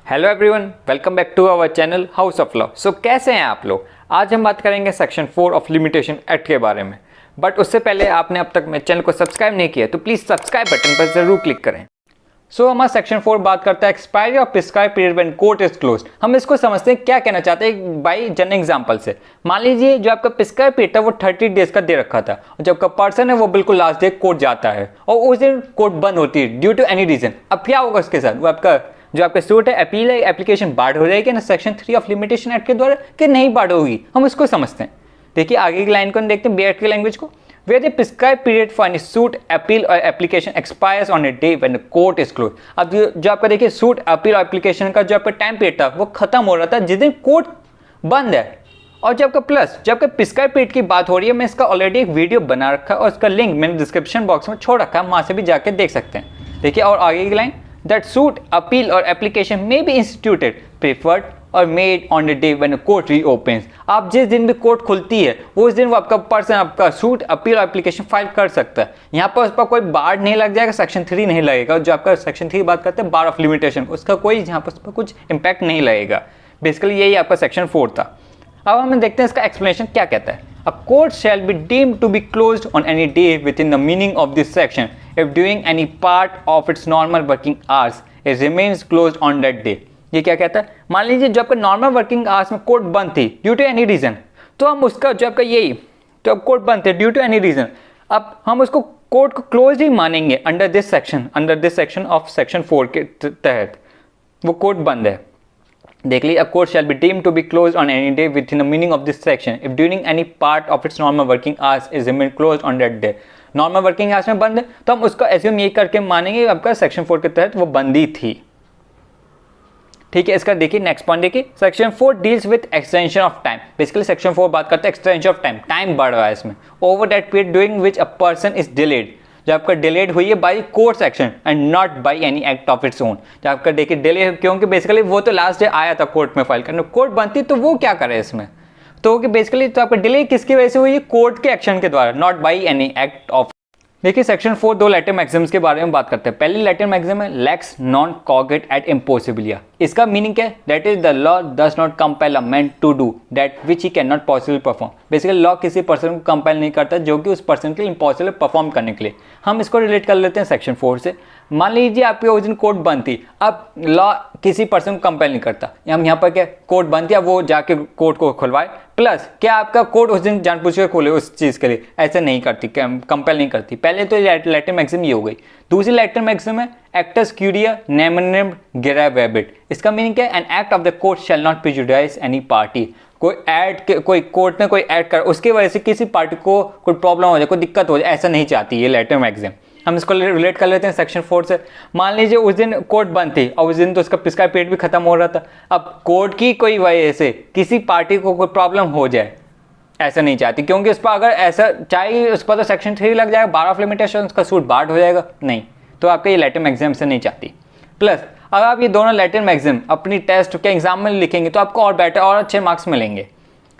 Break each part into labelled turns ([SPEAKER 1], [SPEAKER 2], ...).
[SPEAKER 1] Hello everyone, welcome back to our channel house of law. So कैसे हैं आप लोग। आज हम बात करेंगे सेक्शन 4 ऑफ लिमिटेशन एक्ट के बारे में। बट उससे पहले आपने अब तक मेरे चैनल को सब्सक्राइब नहीं किया तो प्लीज़ सब्सक्राइब बटन पर जरूर क्लिक करें। सो हमारा सेक्शन 4 बात करता है expiry of prescribe period when court is closed. हम इसको समझते हैं क्या कहना चाहते हैं बाई जनरल एग्जांपल से। मान लीजिए जो आपका प्रिस्क्राइब पीरियड था वो 30 डेज का दे रखा था और जब का पर्सन है वो बिल्कुल लास्ट डे कोर्ट जाता है और उस दिन कोर्ट बंद होती है ड्यू टू एनी रीजन। अब क्या होगा उसके साथ, वो आपका जो आपका सूट है अपील है एप्लीकेशन बाढ़ हो जाएगी ना सेक्शन 3 ऑफ लिमिटेशन एक्ट के द्वारा कि नहीं बाढ़ होगी। हम उसको समझते हैं। देखिए आगे की लाइन को देखते हैं, बी एक्ट की लैंग्वेज को। Where the prescribed period for any suit, appeal or application expires on a day when the court is closed। अब जो आपका देखिए सूट अपील और एप्लीकेशन का जो आपका टाइम पीरियड था वो खत्म हो रहा था जिस दिन कोर्ट बंद है। और जब आपका प्रिस्क्राइब पीरियड की बात हो रही है, मैं इसका ऑलरेडी एक वीडियो बना रखा है और उसका लिंक मैंने डिस्क्रिप्शन बॉक्स में छोड़ रखा है, वहाँ से भी जाके देख सकते हैं। देखिए और आगे की लाइन, दैट सूट अपील और application may be instituted preferred और made on the day when court reopens. आप जिस दिन भी कोर्ट खुलती है वो उस दिन वो आपका पर्सन आपका सूट अपील और एप्लीकेशन फाइल कर सकता है। यहाँ पर उस पर कोई बार नहीं लग जाएगा, सेक्शन 3 नहीं लगेगा। जो आपका सेक्शन 3 बात करते हैं बार ऑफ लिमिटेशन, उसका कोई यहाँ पर उस पर कुछ इंपैक्ट नहीं लगेगा। बेसिकली यही आपका सेक्शन 4 था। अब हम देखते हैं इसका एक्सप्लेनेशन क्या कहता है। A court shall be deemed to be closed on any day within the meaning of this section if during any part of its normal working hours it remains closed on that day। ये क्या कहता है, मान लीजिए जो आपका normal working hours में court बंद थी ड्यू टू एनी रीजन, तो हम उसका जो आपका यही जो कोर्ट बंद थे ड्यू टू एनी रीजन, अब हम उसको कोर्ट को क्लोज ही मानेंगे under this section of section 4 के तहत वो कोर्ट बंद है। देख लीजिए, court shall be deemed to be close on any day within the meaning of this section if during any part of its normal working hours is remain close on that day. Normal working hours में बंद है तो हम उसका assume ये करके मानेंगे आपका सेक्शन 4 के तहत वो बंदी थी। ठीक है, इसका देखिए नेक्स्ट पॉइंट देखिए, section 4 deals with extension of time. Basically section 4 बात करता है एक्सटेंशन ऑफ टाइम, टाइम बढ़ रहा है इसमें over that period during which a person is delayed, जो आपका डिलेड हुई है by court action and not by any act of its own. जो आपका देखिए डिले क्योंकि बेसिकली वो तो लास्ट डे आया था कोर्ट में फाइल करने, कोर्ट बनती तो वो क्या करे इसमें, तो कि बेसिकली तो आपका डिले किसकी वजह से हुई है, कोर्ट के एक्शन के द्वारा, not by any act of. देखिए सेक्शन 4 दो लैटिन मैक्सिम्स के बारे में बात करते हैं। पहली लैटिन मैक्सिम है लेक्स नॉन कॉगेट एट इम्पॉसिबिलिया। इसका मीनिंग क्या है, that is the law does not compel a man to do that which he can not possible perform. Basically law किसी पर्सन को कंपेल नहीं करता जो कि उस पर्सन के लिए इम्पॉसिबल परफॉर्म करने के लिए। हम इसको रिलेट कर लेते हैं सेक्शन 4 से। मान लीजिए आपके उस दिन कोर्ट बंद थी, अब लॉ किसी पर्सन को कंपेल नहीं करता, हम यहाँ पर क्या कोर्ट बंद थी, अब वो जाके कोर्ट को खुलवाए, प्लस क्या आपका कोर्ट उस दिन जानबूझ के खोले उस चीज़ के लिए, ऐसे नहीं करती, कंपेल नहीं करती। पहले तो लैटिन मैक्सिम ये हो गई। दूसरी लैटिन मैक्सिम है एक्टस क्यूरिया नेमनेम गिरावेबिट। इसका मीनिंग क्या है, an act of the court shall not prejudice any party. कोई कोर्ट में कोई ऐड कर उसकी वजह से किसी पार्टी को कोई प्रॉब्लम हो जाए, कोई दिक्कत हो जाए, ऐसा नहीं चाहती ये लैटिन मैक्सिम। हम इसको रिलेट कर लेते हैं सेक्शन 4 से। मान लीजिए उस दिन कोर्ट बंद थी और उस दिन तो उसका प्रिस्क्राइब पीरियड भी खत्म हो रहा था। अब कोर्ट की कोई वजह से किसी पार्टी को कोई प्रॉब्लम हो जाए, ऐसा नहीं चाहती, क्योंकि उस पर अगर ऐसा चाहे उस पर तो सेक्शन 3 लग जाएगा, बार ऑफ लिमिटेशन, उसका सूट बार्ड हो जाएगा, नहीं तो आपका ये लैटिन मैक्सिम से नहीं चाहती। प्लस अगर आप ये दोनों लैटिन मैक्सिम अपनी टेस्ट के एग्जाम में लिखेंगे तो आपको और बेटर और अच्छे मार्क्स मिलेंगे।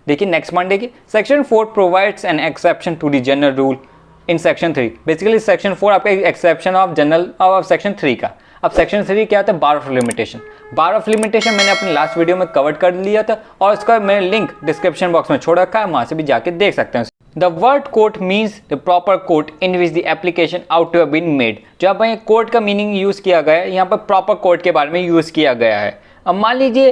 [SPEAKER 1] देखिए नेक्स्ट पॉइंट देखिए, section 4 provides an exception to the general rule in section 3। Basically section 4 आपका exception of general of section 3 का। अब सेक्शन 3 क्या होता है, bar of limitation. Bar of limitation मैंने अपने लास्ट वीडियो में कवर कर लिया था और उसका मैंने लिंक डिस्क्रिप्शन बॉक्स में छोड़ रखा है, वहां से भी जाके देख सकते हैं। The word court means the proper court in which the application ought to have been made. जो अब यहाँ कोर्ट का मीनिंग यूज किया गया है, यहाँ पर प्रॉपर कोर्ट के बारे में यूज किया गया है। अब मान लीजिए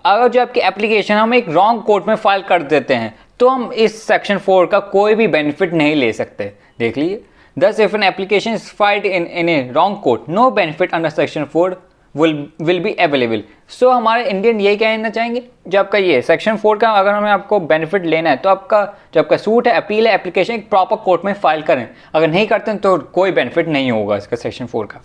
[SPEAKER 1] अगर जो आपकी एप्लीकेशन हम एक रॉन्ग कोर्ट में फाइल कर देते हैं तो हम इस सेक्शन 4 का कोई भी बेनिफिट नहीं ले सकते। देख लीजिए, thus if an application is filed in a wrong court, no benefit under section 4 will be available। सो हमारे इंडियन यही कहना चाहेंगे, जो आपका ये सेक्शन 4 का अगर हमें आपको बेनिफिट लेना है तो आपका जो आपका सूट है अपील है एप्लीकेशन एक प्रॉपर कोर्ट में फाइल करें, अगर नहीं करते हैं तो कोई बेनिफिट नहीं होगा इसका सेक्शन 4 का।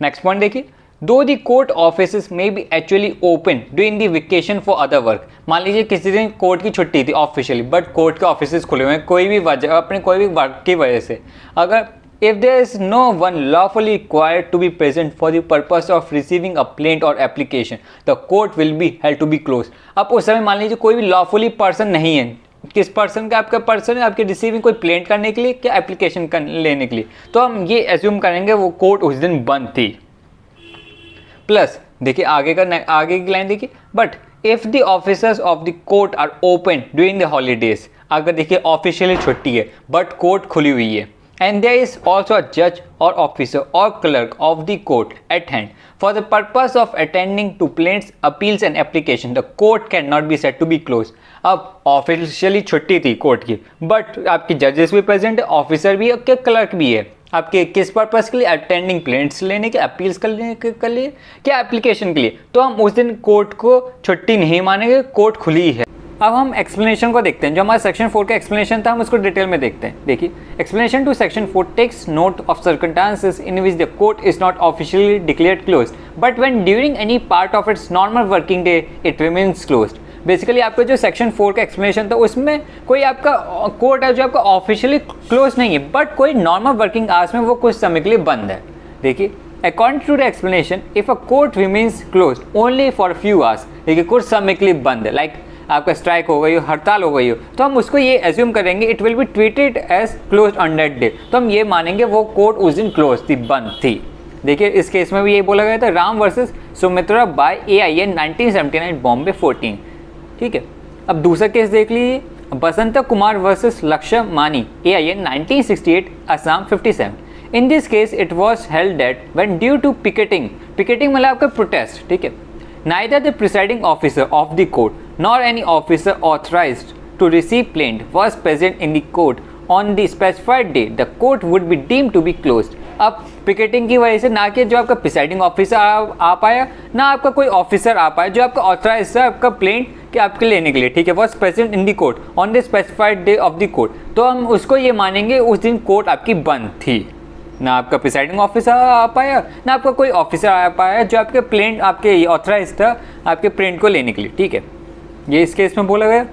[SPEAKER 1] नेक्स्ट पॉइंट देखिए, दो दी कोर्ट ऑफिस में B actually open during the vacation for other work. मान लीजिए किसी दिन कोर्ट की छुट्टी थी ऑफिशियली, बट कोर्ट के ऑफिस खुले हुए हैं कोई भी वजह अपने कोई भी वर्क की वजह से, अगर if there is no one lawfully required to be present for the purpose of receiving a plaint or application, the court will be held to be closed। अब उस समय मान लीजिए कोई भी लॉफुली पर्सन नहीं है, किस पर्सन का आपका पर्सन है आपके रिसीविंग कोई प्लेंट करने के लिए क्या एप्लीकेशन लेने के लिए, तो हम ये एज्यूम करेंगे वो कोर्ट उस दिन बंद थी। प्लस देखिए आगे की लाइन देखिए, but if the officers of the court are open during the holidays, अगर देखिए ऑफिशियली छुट्टी है बट कोर्ट खुली हुई है, and there is also a judge or officer or clerk of the court at hand for the purpose of attending to plaints, appeals and application, the court cannot be said to be closed. अब officially छुट्टी थी court की, but आपकी जजेस भी present है, officer भी है, क्लर्क भी है, आपके किस पर्पस के लिए, अटेंडिंग प्लेंट्स लेने के, अपील्स करने के लिए, क्या एप्लीकेशन के लिए, तो हम उस दिन कोर्ट को छुट्टी नहीं मानेंगे, कोर्ट खुली है। अब हम एक्सप्लेनेशन को देखते हैं, जो हमारा सेक्शन 4 का एक्सप्लेनेशन था हम उसको डिटेल में देखते हैं। देखिए, explanation to section 4 takes note of circumstances in which the court is not officially declared closed but when during any part of its normal working day it remains closed. Basically आपका जो section 4 का explanation था उसमें कोई आपका court है जो आपका ऑफिशियली क्लोज नहीं है, बट कोई नॉर्मल वर्किंग आवर्स में वो कुछ समय के लिए बंद है। देखिए, according to the explanation, if a court remains closed only for few hours, देखिए कुछ समय के लिए बंद है, लाइक आपका स्ट्राइक हो गई हो, हड़ताल हो गई हो, तो हम उसको ये एज्यूम करेंगे it will be treated as close on that day, तो हम ये मानेंगे वो कोर्ट उस दिन क्लोज थी, बंद थी। देखिए, इस केस में भी ये बोला गया था, Ram versus Sumitra by AIA 1979 Bombay 14। ठीक है, अब दूसरा केस देख लीजिए, बसंत कुमार वर्सेस लक्ष्य Mani AIA 1968 Assam 57। In this case it was held that when due to picketing मतलब आपका प्रोटेस्ट, ठीक है, neither the presiding officer of the court nor any officer authorized to receive plaint was present in the court on the specified day, the court would be deemed to be closed। अब picketing की वजह से ना कि जो आपका presiding officer आ पाया, ना आपका कोई ऑफिसर आ पाया जो आपका ऑथराइज था आपका प्लेंट कि आपके लेने के लिए, ठीक है, was present in the court on the specified day of the court, तो हम उसको ये मानेंगे उस दिन कोर्ट आपकी बंद थी, ना आपका प्रिसाइडिंग ऑफिसर आ पाया, ना आपका कोई ऑफिसर आ पाया जो आपके प्लेंट आपके ऑथराइज था आपके प्लेंट को लेने के लिए। ठीक है, ये इस केस में बोला गया।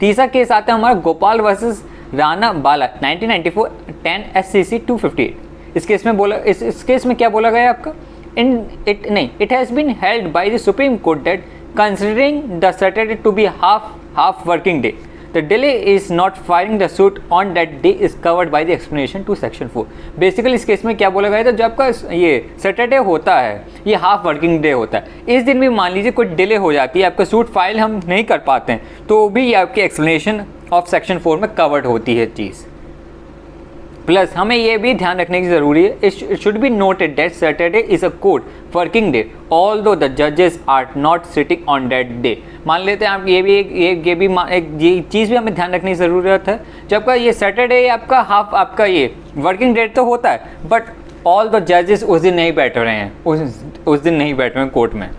[SPEAKER 1] तीसरा केस आता है हमारा गोपाल वर्सेस राणा बाला 1994 10 SCC 258। इस केस में बोला इस केस में क्या बोला गया आपका, it has been held by the supreme court that considering the Saturday to be half working day, the delay is not filing the suit on that day is covered by the explanation to section 4। Basically इस case में क्या बोला गया था, जो आपका ये Saturday होता है ये हाफ वर्किंग डे होता है, इस दिन भी मान लीजिए कोई डिले हो जाती है, आपका सूट फाइल हम नहीं कर पाते हैं, तो भी ये आपके एक्सप्लेनेशन ऑफ सेक्शन 4 में कवर्ड होती है चीज़। प्लस हमें ये भी ध्यान रखने की ज़रूरी है, it should be noted that Saturday is a court working day although the जजेस are not sitting on that day. मान लेते हैं आप ये चीज़ भी हमें ध्यान रखने की ज़रूरत है, जब का ये सैटरडे आपका हाफ आपका ये वर्किंग डे तो होता है, बट ऑल द जजेस उस दिन नहीं बैठ रहे हैं, उस दिन नहीं बैठ रहे हैं कोर्ट में।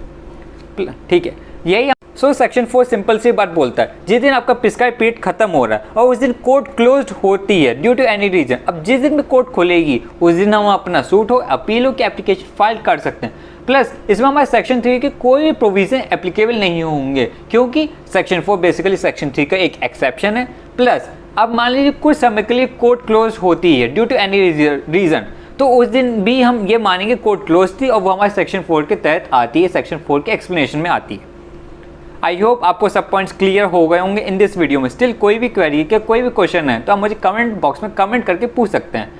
[SPEAKER 1] ठीक है, यही सो सेक्शन 4 सिंपल सी बात बोलता है, जिस दिन आपका प्रिस्क्राइब पीरियड खत्म हो रहा है और उस दिन कोर्ट क्लोज्ड होती है ड्यू टू एनी रीजन, अब जिस दिन भी कोर्ट खुलेगी उस दिन हम अपना सूट हो, अपील हो की एप्लीकेशन फाइल कर सकते हैं। प्लस इसमें हमारे सेक्शन 3 के कोई भी प्रोविजन एप्लीकेबल नहीं होंगे, क्योंकि सेक्शन 4 बेसिकली सेक्शन 3 का एक एक्सेप्शन है। प्लस अब मान लीजिए कुछ समय के लिए कोर्ट क्लोज होती है ड्यू टू एनी रीजन, तो उस दिन भी हम ये मानेंगे कोर्ट क्लोज थी और वो हमारे सेक्शन 4 के तहत आती है, सेक्शन 4 के एक्सप्लेनेशन में आती है। आई होप आपको सब पॉइंट्स क्लियर हो गए होंगे इन दिस वीडियो में। स्टिल कोई भी क्वेरी क्या कोई भी क्वेश्चन है तो आप मुझे कमेंट बॉक्स में कमेंट करके पूछ सकते हैं,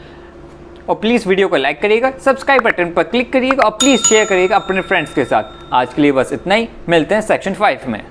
[SPEAKER 1] और प्लीज़ वीडियो को लाइक करिएगा, सब्सक्राइब बटन पर क्लिक करिएगा और प्लीज़ शेयर करिएगा अपने फ्रेंड्स के साथ। आज के लिए बस इतना ही, मिलते हैं सेक्शन 5 में।